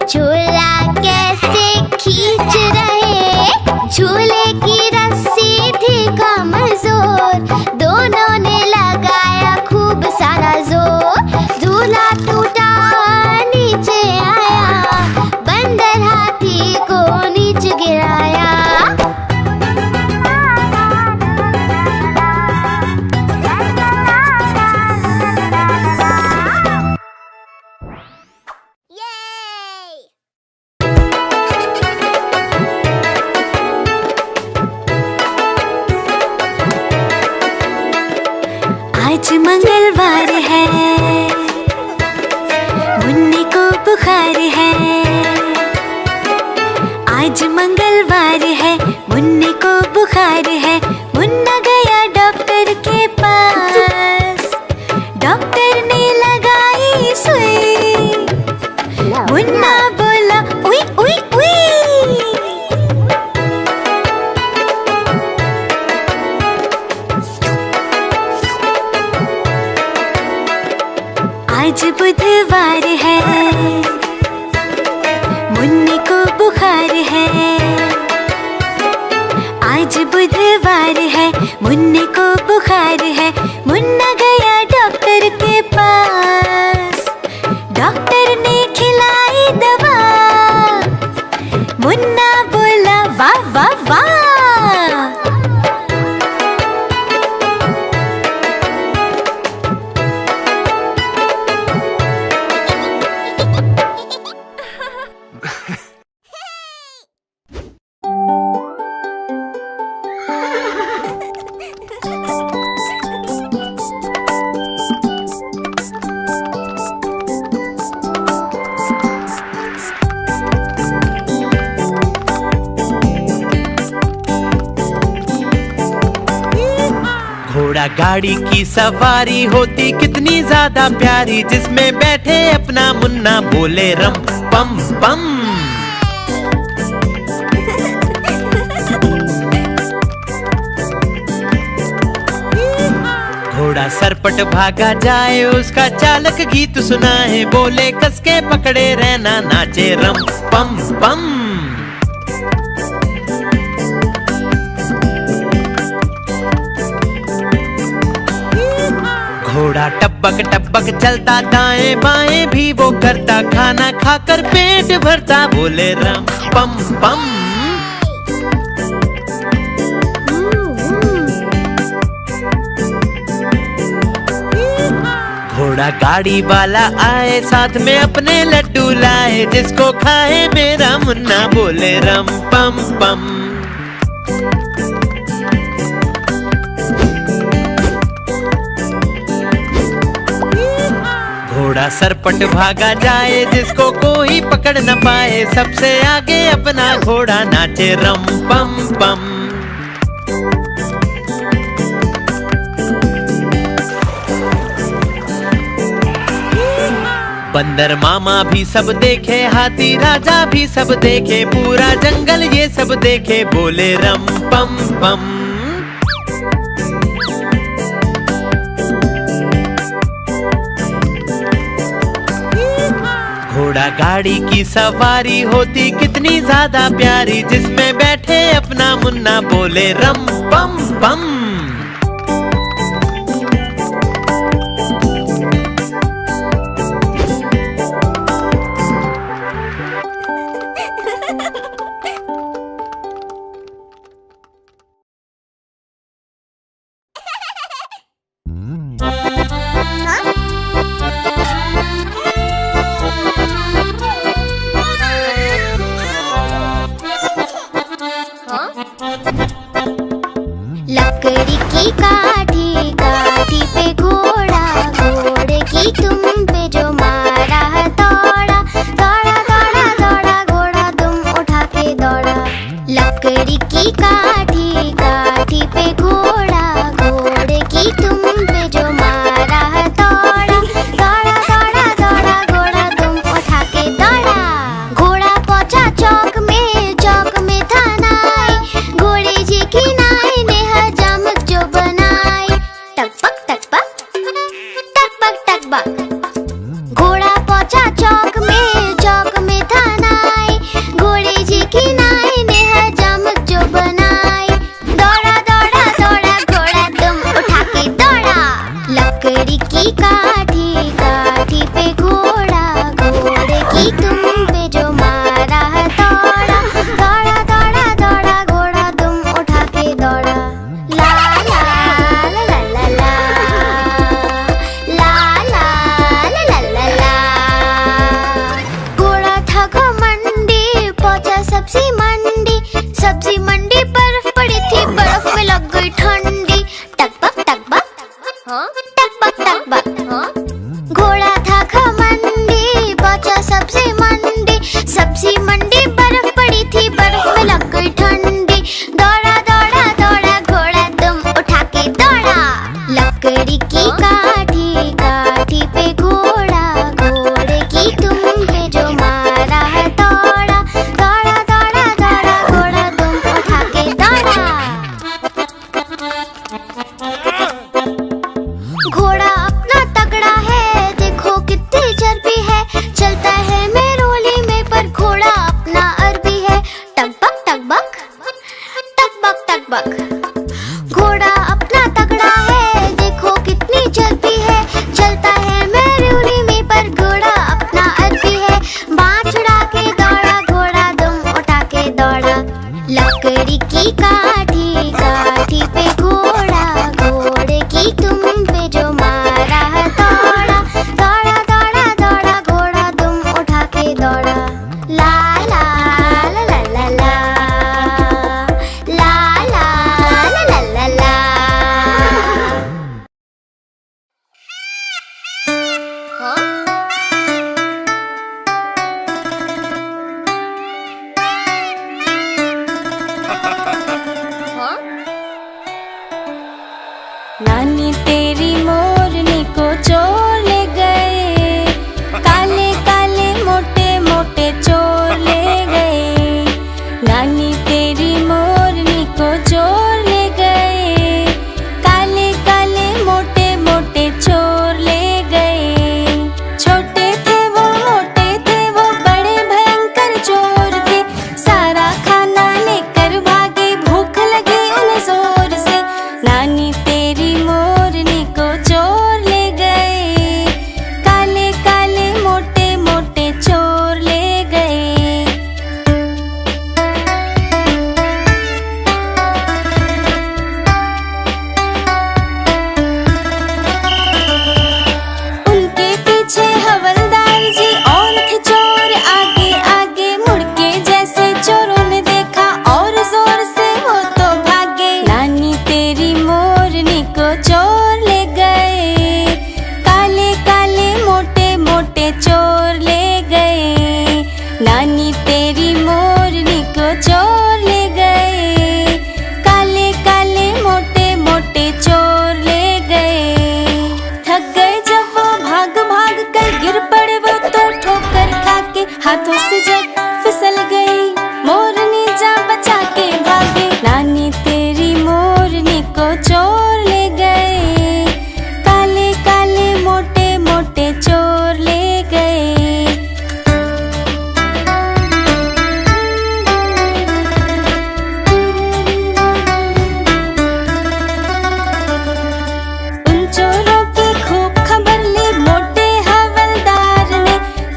झूला कैसे खींच रहे, झूले की रस्सी थी कमजोर, दोनों ने लगाया खूब सारा जोर। झूला टूटा नीचे आया, बंदर हाथी को नीचे गिराया। आज मंगलवार है, मुन्ने को बुखार है। आज मंगलवार है, मुन्ने को बुखार है। मुन्ना गया डॉक्टर के पास, डॉक्टर ने लगाई सुई। मुन्ना बोला उई उई उई। आज बुधवार है, मुन्ने को बुखार है। आज बुधवार है, मुन्ने को बुखार है। मुन्ना गया डॉक्टर के पास, डॉक्टर ने खिलाई दवा। मुन्ना बोला वाह वाह वाह। घोड़ा गाड़ी की सवारी होती कितनी ज्यादा प्यारी, जिसमें बैठे अपना मुन्ना बोले रम पम पम। घोड़ा सरपट भागा जाए, उसका चालक गीत सुनाए, बोले कस के पकड़े रहना, नाचे रम पम पम। घोड़ा टपक टपक चलता, दाएं बाएं भी वो करता, खाना खाकर पेट भरता, बोले रम पम पम। घोड़ा गाड़ी वाला आए, साथ में अपने लड्डू लाए, जिसको खाए मेरा मुन्ना, बोले रम पम पम। घोड़ा सरपट भागा जाए, जिसको कोई पकड़ न पाए, सबसे आगे अपना घोड़ा नाचे रम पम पम। बंदर मामा भी सब देखे, हाथी राजा भी सब देखे, पूरा जंगल ये सब देखे, बोले रम पम पम। घोड़ा गाड़ी की सवारी होती कितनी ज्यादा प्यारी, जिसमें बैठे अपना मुन्ना, बोले रम पम पम। नानी तेरी मोरनी को चोर ले गए, काले काले मोटे मोटे चोर ले गए। थक गए जब वो भाग भाग कर गिर पड़े वो तो ठोकर खा के हाथों से जब फिसल गई, मोरनी जान बचा के भागे। नानी तेरी मोरनी को चोर ले गए, काले काले मोटे मोटे चोर ले गए। उन चोरों की खूब खबर ली मोटे हवलदार ने,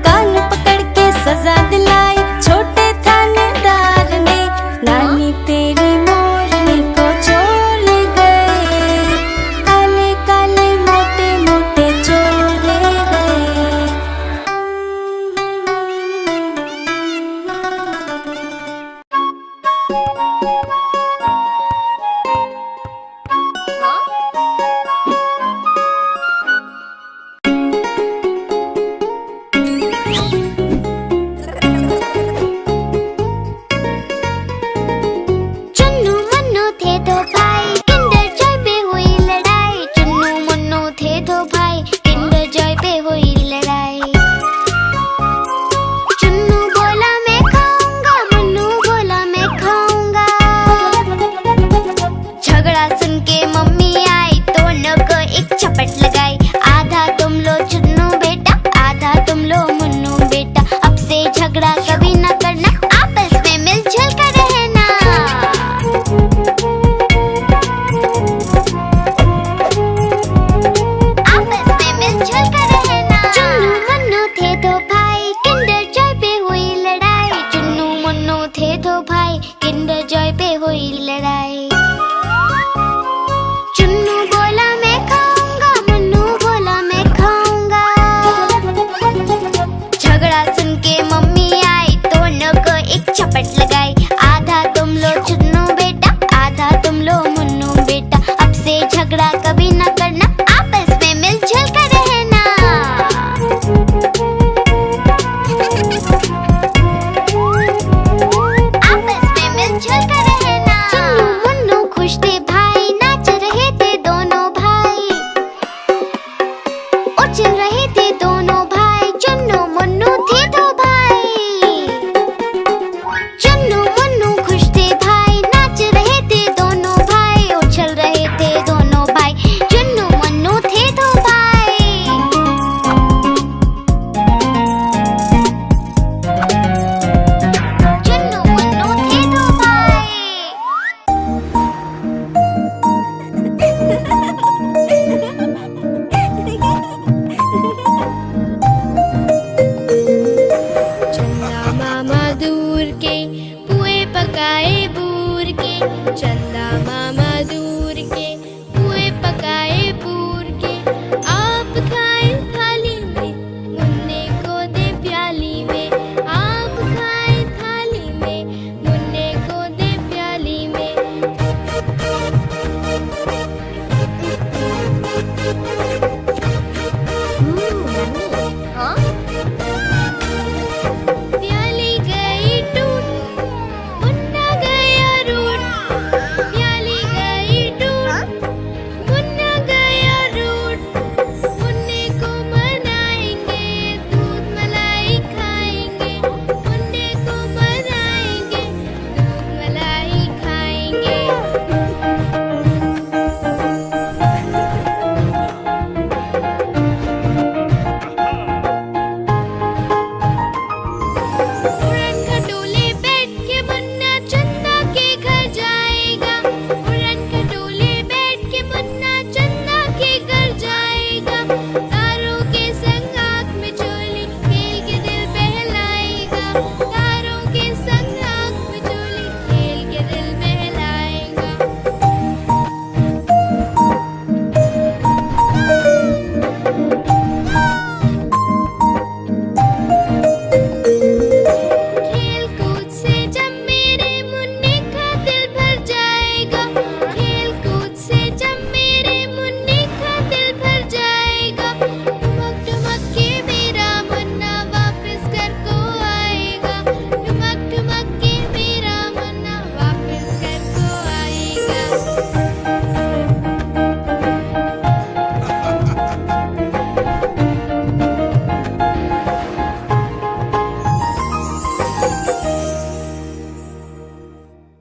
कान पकड़ के सजा दिलाई छोटे थानेदार ने। नानी तेरी मोरनी को चोर ले गए, काले काले मोटे मोटे चोर ले गए। चुन्नू मुन्नू थे दो भाई, किंडर जॉय पे हुई लड़ाई। चुन्नू मुन्नू थे दो भाई, किंडर जॉय पे हुई लड़ाई। चुन्नू बोला मैं खाऊंगा, मुन्नू बोला मैं खाऊंगा। झगड़ा सुन के मम्मी आई, दोनों को एक चपट लगाई। आधा तुम लो चुन्नू बेटा, आधा तुम लो मुन्नू बेटा, अब से झगड़ा